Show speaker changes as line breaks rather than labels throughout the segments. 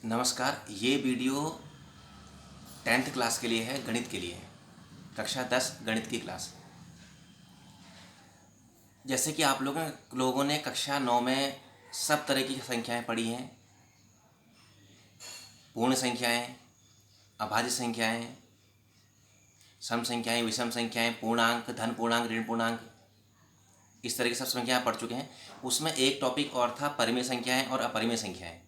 नमस्कार। ये video 10th class के लिए है, गणित के लिए है। कक्षा 10 गणित की क्लास। जैसे कि आप लोगों ने कक्षा 9 में सब तरह की संख्याएं पढ़ी हैं। पूर्ण संख्याएं, अभाज्य संख्याएं, सम संख्याएं, विषम संख्याएं, पूर्णांक, धन पूर्णांक, ऋण पूर्णांक, इस तरह की सब संख्याएं पढ़ चुके हैं। उसमें एक टॉपिक और था परिमेय संख्याएं और अपरिमेय संख्याएं।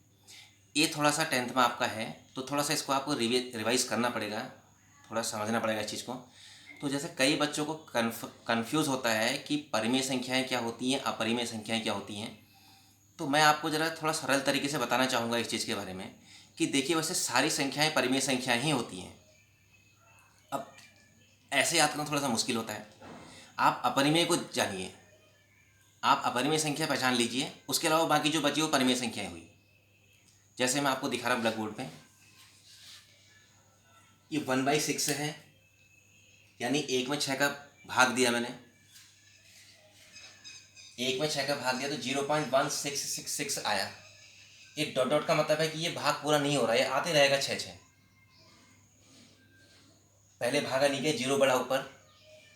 ये थोड़ा सा 10th में आपका है, तो थोड़ा सा इसको आपको रिवाइज करना पड़ेगा, थोड़ा समझना पड़ेगा इस चीज़ को। तो जैसे कई बच्चों को कन्फ्यूज़ होता है कि परिमेय संख्याएं क्या होती हैं, अपरिमेय संख्याएं क्या होती हैं। तो मैं आपको ज़रा थोड़ा सरल तरीके से बताना चाहूँगा इस चीज़ के बारे में कि देखिए, वैसे सारी संख्याएं परिमेय संख्याएं ही होती हैं। अब ऐसे याद करना थोड़ा सा मुश्किल होता है। आप अपरिमेय को जानिए, आप अपरिमेय संख्या पहचान लीजिए, उसके अलावा बाकी जो बची वो परिमेय संख्याएं हुई। जैसे मैं आपको दिखा रहा हूँ ब्लैक बोर्ड पर, ये 1/6 है, यानी 1 में 6 का भाग दिया मैंने। 1 में 6 का भाग दिया तो 0.1666 आया। ये डॉट डॉट का मतलब है कि ये भाग पूरा नहीं हो रहा है, ये आते रहेगा 6 पहले भागा नीचे, जीरो बढ़ा ऊपर,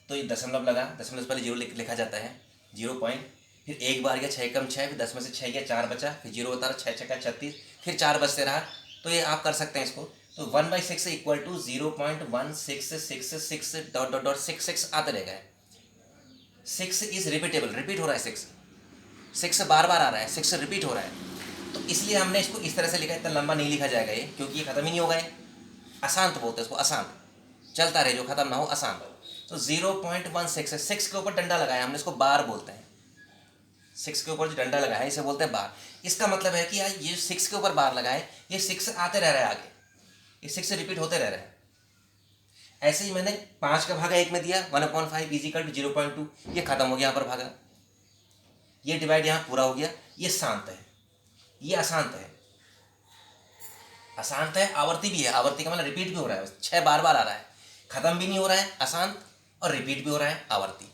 तो ये दशमलव लगा, दशमलव से पहले जीरो लिखा जाता है, 0 पॉइंट, फिर एक बार गया 6 कम 6, फिर 10 में से 6 गया 4 बचा, फिर जीरो होता रहा, 6 6 का 36, फिर 4 बचते रहा। तो ये आप कर सकते हैं इसको। तो 1/6 equal to 0.1666 dot dot dot 66 आते रहेगा। 6 इज रिपीटेबल, रिपीट हो रहा है। 6 बार बार आ रहा है, 6 रिपीट हो रहा है, तो इसलिए हमने इसको इस तरह से लिखा। इतना लंबा नहीं लिखा जाएगा ये, क्योंकि ये खत्म ही नहीं होगा। ये अशांत बोलते हैं इसको, अशांत चलता रहे, जो खत्म ना हो, अशांत। तो 0.16 6 के ऊपर डंडा लगाया हमने, इसको बार बोलते हैं। 6 के ऊपर जो डंडा लगा है इसे बोलते हैं बार। इसका मतलब है कि यार ये 6 के ऊपर बार लगाए, ये 6 आते रह रहा है आगे, ये 6 रिपीट होते रह रहे हैं। ऐसे ही मैंने 5 का भागा 1 में दिया, 1/5 इजिकल टू 0.2, ये खत्म हो गया, यहाँ पर भागा, ये डिवाइड यहाँ पूरा हो गया। ये शांत है, ये अशांत है। अशांत है, आवर्ती भी है। आवर्ती का मतलब रिपीट भी हो रहा है, 6 बार बार आ रहा है, खत्म भी नहीं हो रहा है, अशांत, और रिपीट भी हो रहा है, आवर्ती।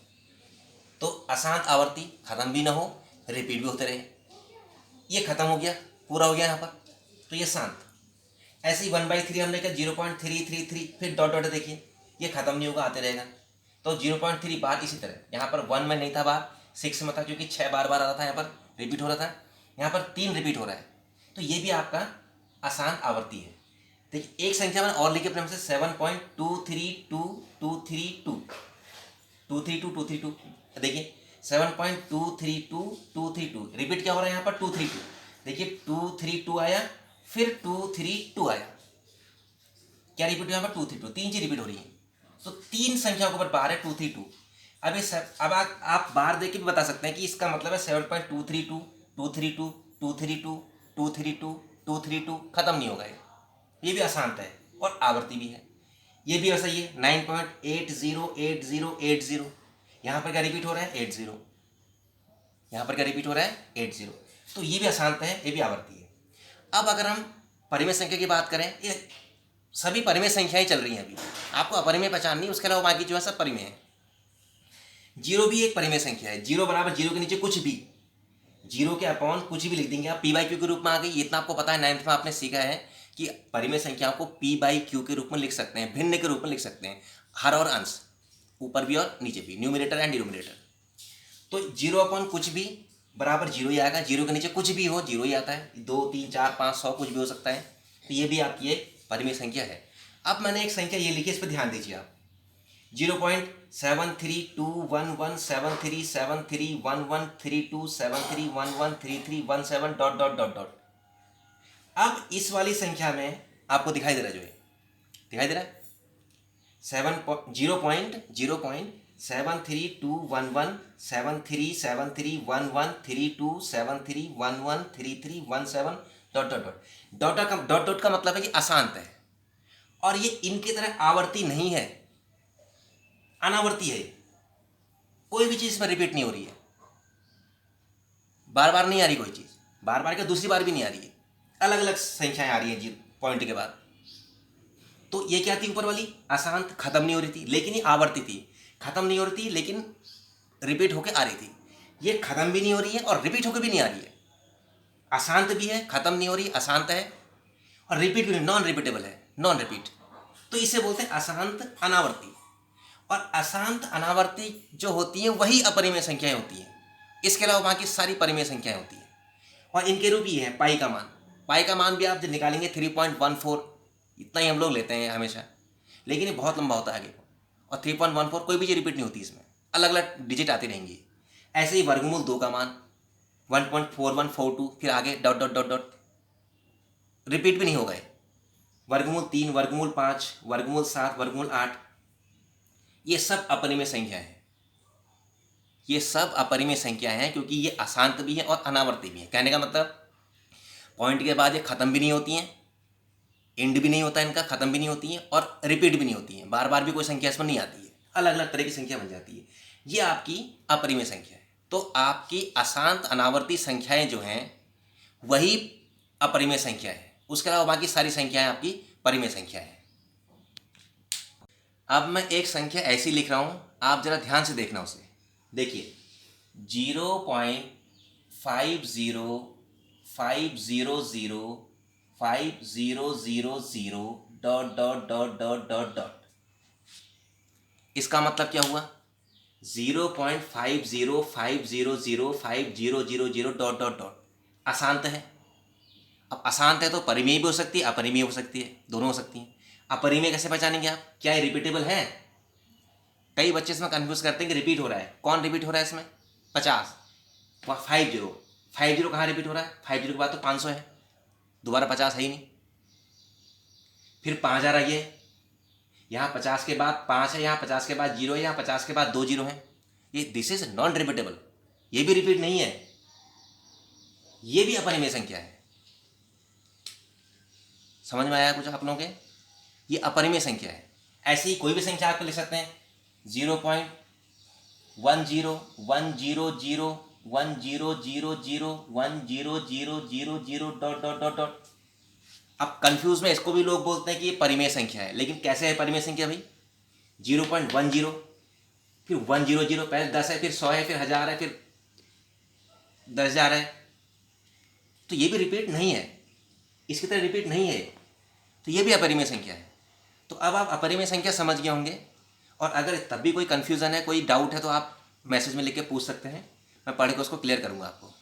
तो अशांत आवर्ती, खत्म भी ना हो, रिपीट भी होते रहे, ये खत्म हो गया, पूरा हो गया यहाँ पर, तो ये शांत। ऐसे ही 1/3 हमने कहा 0.333, फिर डॉट डॉट देखिए, ये खत्म नहीं होगा, आते रहेगा। तो 0.3 बार। इसी तरह यहाँ पर 1 में नहीं था बार, 6 में था, क्योंकि 6 बार बार आ रहा था, यहाँ पर रिपीट हो रहा था। यहाँ पर 3 रिपीट हो रहा है, तो ये भी आपका अशांत आवर्ती है। देखिए एक संख्या मैंने और लिखी प्रेम से, 7.2322232, देखिए 7.23222, रिपीट क्या हो रहा है यहाँ पर, 232। देखिए 232 आया, फिर 232 आया, क्या रिपीट हुआ यहाँ पर, 232, 3 चीज रिपीट हो रही है। तो 3 संख्याओं के ऊपर बार है, 232। अब ये अब आप बार देख के भी बता सकते हैं कि इसका मतलब है 7.232, 232, 232, 232, 232, खत्म नहीं होगा ये भी अशांत है और आवर्ती भी है। ये भी वैसा ही है, 9.808080, यहाँ पर क्या रिपीट हो रहा है, 80, यहाँ पर क्या रिपीट हो रहा है, 80। तो ये भी अशांत है, ये भी आवर्ती है। अब अगर हम परिमेय संख्या की बात करें, ये सभी परिमेय संख्याएं चल रही हैं अभी, आपको अपरिमेय पहचाननी है, उसके अलावा बाकी जो है सब परिमेय है। जीरो भी एक परिमेय संख्या है, जीरो बराबर जीरो के नीचे कुछ भी, जीरो के अपॉन कुछ भी लिख देंगे आप, पी बाई क्यू के रूप में आ गई। इतना आपको पता है, 9th में आपने सीखा है कि परिमेय संख्याओं को पी बाई क्यू के रूप में लिख सकते हैं, भिन्न के रूप में लिख सकते हैं, हर और अंश, ऊपर भी और नीचे भी, न्यूमिनेटर एंड डिनोमिनेटर। तो जीरो अपॉन कुछ भी बराबर जीरो ही आएगा, जीरो के नीचे कुछ भी हो जीरो ही आता है, 2 3 4 5 100 कुछ भी हो सकता है। तो ये भी आपकी एक परिमेय संख्या है। अब मैंने एक संख्या ये लिखी, इस पर ध्यान दीजिए आप, 0.73211737311327311317 डॉट डॉट डॉट डॉट। अब इस वाली संख्या में आपको दिखाई दे रहा है, जो है दिखाई दे रहा है, 0.0.73211737311327311327 dot dot dot. Dot dot का मतलब है कि अशांत है, और ये इनकी तरह आवर्ती नहीं है, अनावर्ती है। कोई भी चीज इसमें रिपीट नहीं हो रही है, बार बार नहीं आ रही कोई चीज, बार बार क्या दूसरी बार भी नहीं आ रही है, अलग अलग संख्याएं आ रही हैं जी पॉइंट के बाद। तो ये क्या थी ऊपर वाली, अशांत, खत्म नहीं हो रही थी, लेकिन ये आवर्ती थी, खत्म नहीं हो रही थी लेकिन रिपीट होकर आ रही थी। ये खत्म भी नहीं हो रही है और रिपीट होकर भी नहीं आ रही है, अशांत भी है, खत्म नहीं हो रही, अशांत है, और रिपीट भी नॉन रिपीटेबल है, नॉन रिपीट, तो इसे बोलते हैं अशांत अनावर्ती। और अशांत अनावर्ती जो होती है वही अपरिमेय संख्याएं होती हैं, इसके अलावा बाकी सारी परिमेय संख्याएं होती हैं। और इनके रूप ये है पाई का मान। पाई का मान भी आप जब निकालेंगे 3.14, इतना ही हम लोग लेते हैं हमेशा, लेकिन ये बहुत लंबा होता है आगे को। और 3.14 कोई भी चीज़ रिपीट नहीं होती, इसमें अलग अलग डिजिट आती रहेंगी। ऐसे ही वर्गमूल 2 का मान 1.4142, फिर आगे dot dot dot dot, repeat भी नहीं होगा। वर्गमूल 3, वर्गमूल 5, वर्गमूल 7, वर्गमूल 8, ये सब अपरिमेय संख्या है। ये सब अपरिमेय संख्या हैं क्योंकि ये अशांत भी हैं और अनावर्ती भी हैं। कहने का मतलब पॉइंट के बाद ये खत्म भी नहीं होती हैं, एंड भी नहीं होता इनका, खत्म भी नहीं होती हैं और रिपीट भी नहीं होती हैं, बार बार भी कोई संख्या इसमें नहीं आती है, अलग अलग तरह की संख्या बन जाती है। ये आपकी अपरिमेय संख्या है। तो आपकी अशांत अनावर्ती संख्याएं जो हैं वही अपरिमेय संख्या है, उसके अलावा बाकी सारी संख्याएं आपकी परिमेय संख्या है। अब मैं एक संख्या ऐसी लिख रहा हूं, आप जरा ध्यान से देखना उसे। देखिए 0.505005000 dot dot dot dot dot dot, इसका मतलब क्या हुआ? 0.505005000 डॉट डॉट डॉट अशांत है। अब अशांत है तो परिमेय भी हो सकती है, अपरिमेय हो सकती है, दोनों हो सकती हैं। अपरिमेय कैसे पहचानेंगे आप? क्या ये रिपीटेबल है? कई बच्चे इसमें कंफ्यूज करते हैं कि रिपीट हो रहा है। कौन रिपीट हो रहा है इसमें? 50, 50 कहाँ रिपीट हो रहा है? 50 के बाद तो 500 है, दोबारा 50 है ही नहीं। फिर 5000 आइए, यहाँ 50 के बाद 5 है, यहाँ 50 के बाद 0 है, यहाँ 50 के बाद 2 0 है। ये दिस इज नॉन रिपीटेबल, ये भी रिपीट नहीं है, ये भी अपरिमेय संख्या है। समझ में आया कुछ आप लोगों के? ये अपरिमेय संख्या है। ऐसी ही कोई भी संख्या आपको लिख सकते हैं 0.10100010001000 डॉट डॉट डॉट डॉट। अब कंफ्यूज में इसको भी लोग बोलते हैं कि ये परिमेय संख्या है, लेकिन कैसे है परिमेय संख्या भाई? 0.10, फिर 100, पहले 10 है, फिर 100 है, फिर 1000 है, फिर 10,000 है, तो ये भी रिपीट नहीं है, इसकी तरह रिपीट नहीं है, तो ये भी अपरिमेय संख्या है। तो अब आप अपरिमेय संख्या समझ गए होंगे। और अगर तब भी कोई कन्फ्यूज़न है, कोई डाउट है, तो आप मैसेज में लिख के पूछ सकते हैं, मैं पढ़ के उसको क्लियर करूँगा आपको।